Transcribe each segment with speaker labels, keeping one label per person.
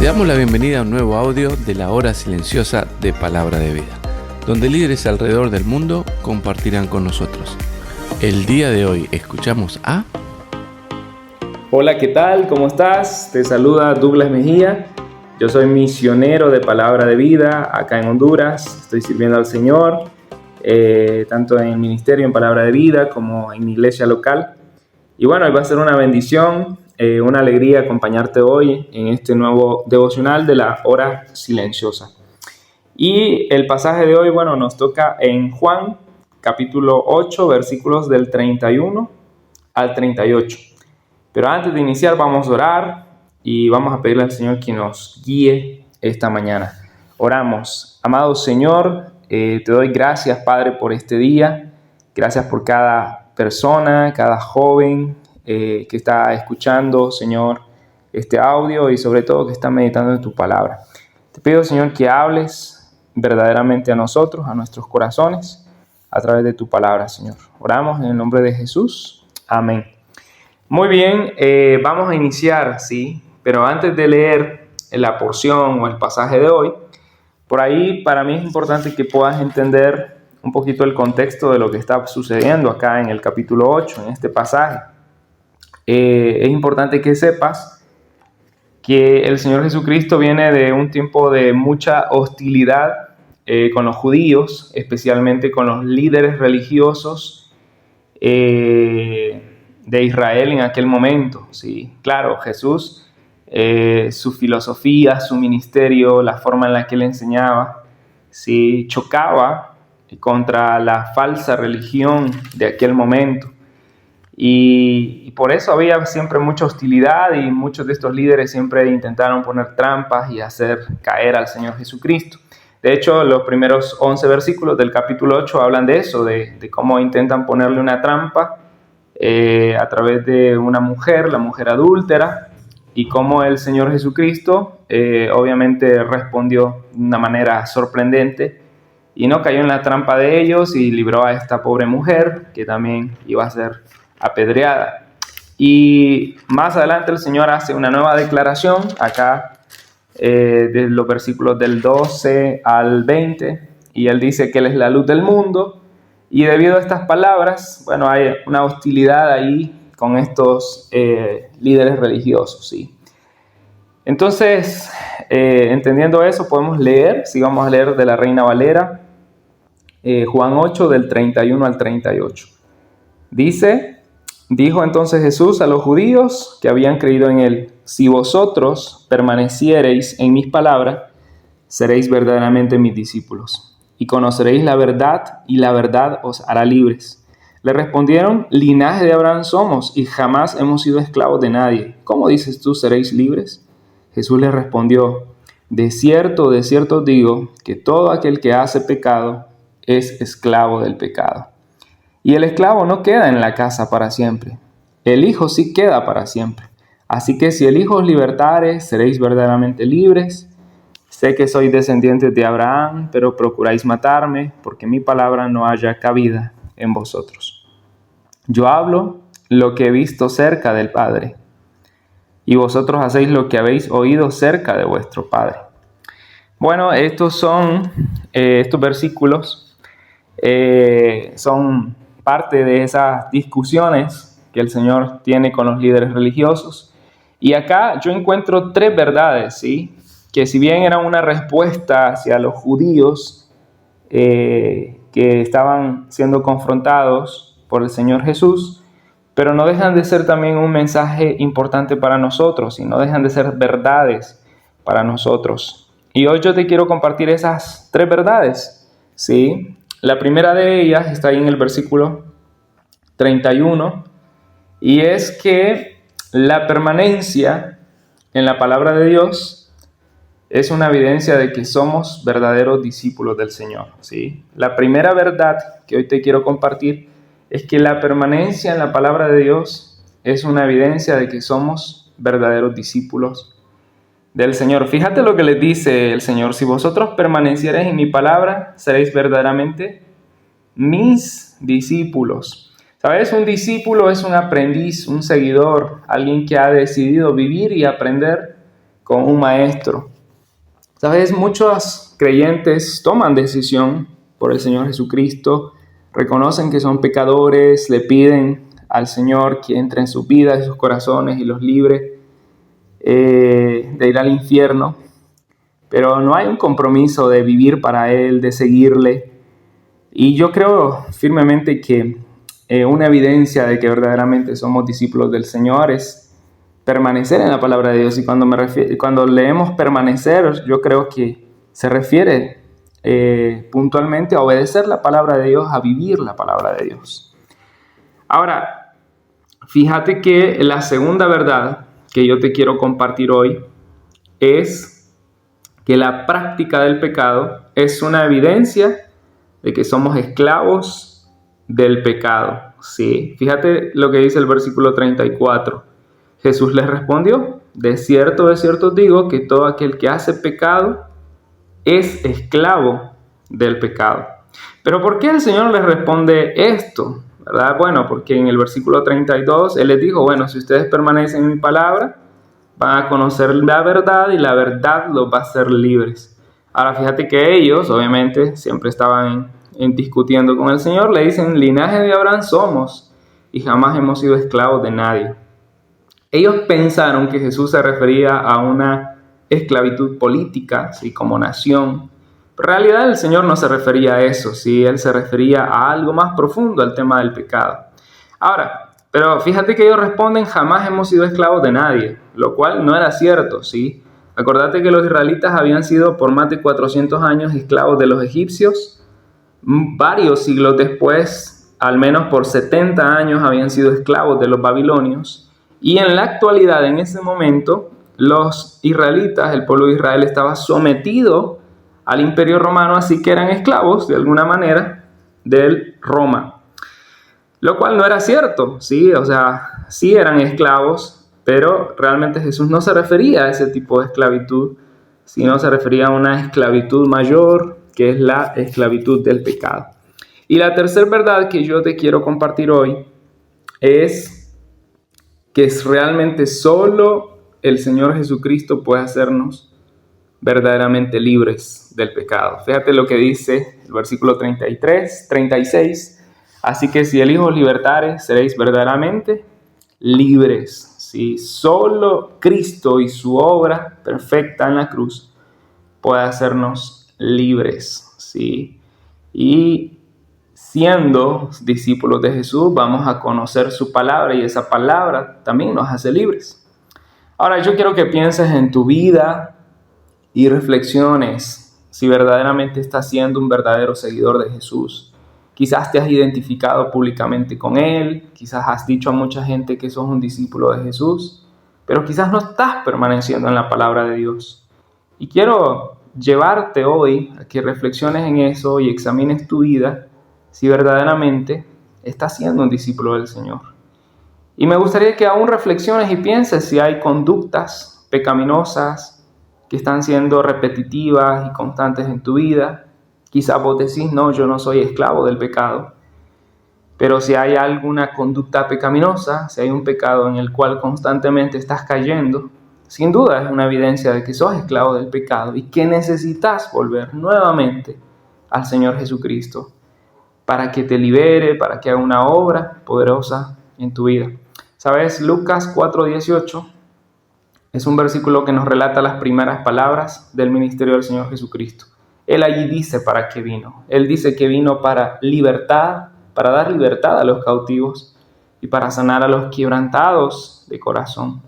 Speaker 1: Te damos la bienvenida a un nuevo audio de la hora silenciosa de Palabra de Vida, donde líderes alrededor del mundo compartirán con nosotros. El día de hoy escuchamos a...
Speaker 2: Hola, ¿qué tal? ¿Cómo estás? Te saluda Douglas Mejía. Yo soy misionero de Palabra de Vida acá en Honduras. Estoy sirviendo al Señor, tanto en el ministerio en Palabra de Vida como en mi iglesia local. Y bueno, hoy va a ser una bendición, una alegría acompañarte hoy en este nuevo devocional de la hora silenciosa. Y el pasaje de hoy, bueno, nos toca en Juan, capítulo 8, versículos del 31 al 38. Pero antes de iniciar vamos a orar y vamos a pedirle al Señor que nos guíe esta mañana. Oramos. Amado Señor, te doy gracias, Padre, por este día. Gracias por cada persona, cada joven que está escuchando, Señor, este audio y sobre todo que está meditando en tu palabra. Te pido, Señor, que hables verdaderamente a nosotros, a nuestros corazones, a través de tu palabra, Señor. Oramos en el nombre de Jesús. Amén. Muy bien, vamos a iniciar, ¿sí? Pero antes de leer la porción o el pasaje de hoy, por ahí para mí es importante que puedas entender un poquito el contexto de lo que está sucediendo acá en el capítulo 8, en este pasaje. Es importante que sepas que el Señor Jesucristo viene de un tiempo de mucha hostilidad con los judíos, especialmente con los líderes religiosos de Israel en aquel momento. Sí, claro, Jesús, su filosofía, su ministerio, la forma en la que él enseñaba, sí, chocaba contra la falsa religión de aquel momento. Y por eso había siempre mucha hostilidad y muchos de estos líderes siempre intentaron poner trampas y hacer caer al Señor Jesucristo. De hecho, los primeros 11 versículos del capítulo 8 hablan de eso, de cómo intentan ponerle una trampa a través de una mujer, la mujer adúltera, y cómo el Señor Jesucristo obviamente respondió de una manera sorprendente y no cayó en la trampa de ellos y libró a esta pobre mujer que también iba a ser apedreada. Y más adelante el Señor hace una nueva declaración acá de los versículos del 12 al 20, y él dice que él es la luz del mundo. Y debido a estas palabras, bueno, hay una hostilidad ahí con estos líderes religiosos, ¿sí? Entonces, entendiendo eso, podemos leer, si vamos a leer de la Reina Valera, Juan 8, del 31 al 38. Dijo entonces Jesús a los judíos que habían creído en él: si vosotros permaneciereis en mis palabras, seréis verdaderamente mis discípulos, y conoceréis la verdad, y la verdad os hará libres. Le respondieron: linaje de Abraham somos, y jamás hemos sido esclavos de nadie. ¿Cómo dices tú, seréis libres? Jesús les respondió: de cierto os digo, que todo aquel que hace pecado es esclavo del pecado. Y el esclavo no queda en la casa para siempre, el Hijo sí queda para siempre. Así que si el Hijo os libertare, seréis verdaderamente libres. Sé que sois descendientes de Abraham, pero procuráis matarme, porque mi palabra no haya cabida en vosotros. Yo hablo lo que he visto cerca del Padre, y vosotros hacéis lo que habéis oído cerca de vuestro Padre. Bueno, estos versículos son parte de esas discusiones que el Señor tiene con los líderes religiosos. Y acá yo encuentro tres verdades, ¿sí? Que si bien eran una respuesta hacia los judíos que estaban siendo confrontados por el Señor Jesús, pero no dejan de ser también un mensaje importante para nosotros y no dejan de ser verdades para nosotros. Y hoy yo te quiero compartir esas tres verdades, ¿sí? La primera de ellas está ahí en el versículo 31, y es que la permanencia en la palabra de Dios es una evidencia de que somos verdaderos discípulos del Señor, ¿sí? La primera verdad que hoy te quiero compartir es que la permanencia en la palabra de Dios es una evidencia de que somos verdaderos discípulos del Señor. Fíjate lo que les dice el Señor: si vosotros permaneciereis en mi palabra, seréis verdaderamente mis discípulos. ¿Sabes? Un discípulo es un aprendiz, un seguidor, alguien que ha decidido vivir y aprender con un maestro. ¿Sabes? Muchos creyentes toman decisión por el Señor Jesucristo, reconocen que son pecadores, le piden al Señor que entre en sus vidas y sus corazones y los libre de ir al infierno, pero no hay un compromiso de vivir para Él, de seguirle. Y yo creo firmemente que una evidencia de que verdaderamente somos discípulos del Señor es permanecer en la palabra de Dios. Y cuando leemos permanecer, yo creo que se refiere puntualmente a obedecer la palabra de Dios, a vivir la palabra de Dios. Ahora, fíjate que la segunda verdad que yo te quiero compartir hoy es que la práctica del pecado es una evidencia de que somos esclavos del pecado. Sí, fíjate lo que dice el versículo 34. Jesús les respondió: de cierto os digo que todo aquel que hace pecado es esclavo del pecado. Pero ¿por qué el Señor les responde esto? ¿Verdad? Bueno, porque en el versículo 32 Él les dijo: bueno, si ustedes permanecen en mi palabra, van a conocer la verdad y la verdad los va a hacer libres. Ahora fíjate que ellos, obviamente, siempre estaban discutiendo con el Señor. Le dicen: linaje de Abraham somos y jamás hemos sido esclavos de nadie. Ellos pensaron que Jesús se refería a una esclavitud política, ¿sí? Como nación. Pero en realidad el Señor no se refería a eso, ¿sí? Él se refería a algo más profundo, al tema del pecado. Ahora, pero fíjate que ellos responden: jamás hemos sido esclavos de nadie, lo cual no era cierto, ¿sí? Acordate que los israelitas habían sido por más de 400 años esclavos de los egipcios. Varios siglos después, al menos por 70 años, habían sido esclavos de los babilonios. Y en la actualidad, en ese momento, los israelitas, el pueblo de Israel, estaba sometido al imperio romano, así que eran esclavos, de alguna manera, del Roma. Lo cual no era cierto, ¿sí? O sea, sí eran esclavos, pero realmente Jesús no se refería a ese tipo de esclavitud, sino se refería a una esclavitud mayor, que es la esclavitud del pecado. Y la tercera verdad que yo te quiero compartir hoy es que es realmente solo el Señor Jesucristo puede hacernos verdaderamente libres del pecado. Fíjate lo que dice el versículo 36. Así que si el Hijo os libertare, seréis verdaderamente libres. ¿Sí? Solo Cristo y su obra perfecta en la cruz puede hacernos libres. ¿Sí? Y siendo discípulos de Jesús, vamos a conocer su palabra y esa palabra también nos hace libres. Ahora, yo quiero que pienses en tu vida y reflexiones si verdaderamente estás siendo un verdadero seguidor de Jesús. Quizás te has identificado públicamente con Él, quizás has dicho a mucha gente que sos un discípulo de Jesús, pero quizás no estás permaneciendo en la palabra de Dios. Y quiero llevarte hoy a que reflexiones en eso y examines tu vida si verdaderamente estás siendo un discípulo del Señor. Y me gustaría que aún reflexiones y pienses si hay conductas pecaminosas que están siendo repetitivas y constantes en tu vida. Quizás vos decís: no, yo no soy esclavo del pecado. Pero si hay alguna conducta pecaminosa, si hay un pecado en el cual constantemente estás cayendo, sin duda es una evidencia de que sos esclavo del pecado y que necesitas volver nuevamente al Señor Jesucristo para que te libere, para que haga una obra poderosa en tu vida. ¿Sabes? Lucas 4:18 es un versículo que nos relata las primeras palabras del ministerio del Señor Jesucristo. Él allí dice para qué vino. Él dice que vino para libertad, para dar libertad a los cautivos y para sanar a los quebrantados de corazón.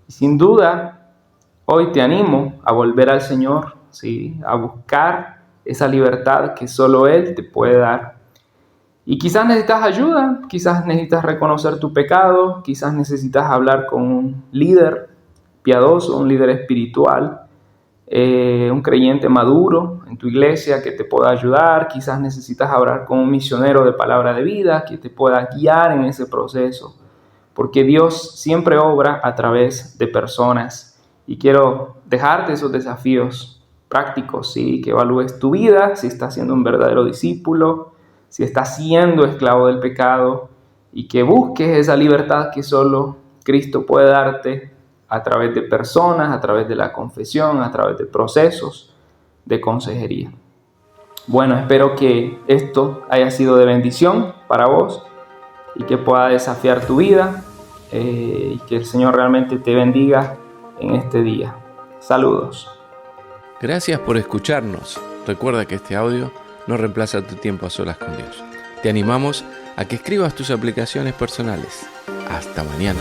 Speaker 2: Y sin duda, hoy te animo a volver al Señor, ¿sí? A buscar esa libertad que solo Él te puede dar. Y quizás necesitas ayuda, quizás necesitas reconocer tu pecado, quizás necesitas hablar con un líder piadoso, un líder espiritual, un creyente maduro en tu iglesia que te pueda ayudar. Quizás necesitas hablar con un misionero de palabra de vida que te pueda guiar en ese proceso, porque Dios siempre obra a través de personas. Y quiero dejarte esos desafíos prácticos, ¿sí? Que evalúes tu vida, si estás siendo un verdadero discípulo, si estás siendo esclavo del pecado, y que busques esa libertad que solo Cristo puede darte a través de personas, a través de la confesión, a través de procesos de consejería. Bueno, espero que esto haya sido de bendición para vos y que pueda desafiar tu vida y que el Señor realmente te bendiga en este día. Saludos.
Speaker 1: Gracias por escucharnos. Recuerda que este audio no reemplaza tu tiempo a solas con Dios. Te animamos a que escribas tus aplicaciones personales. Hasta mañana.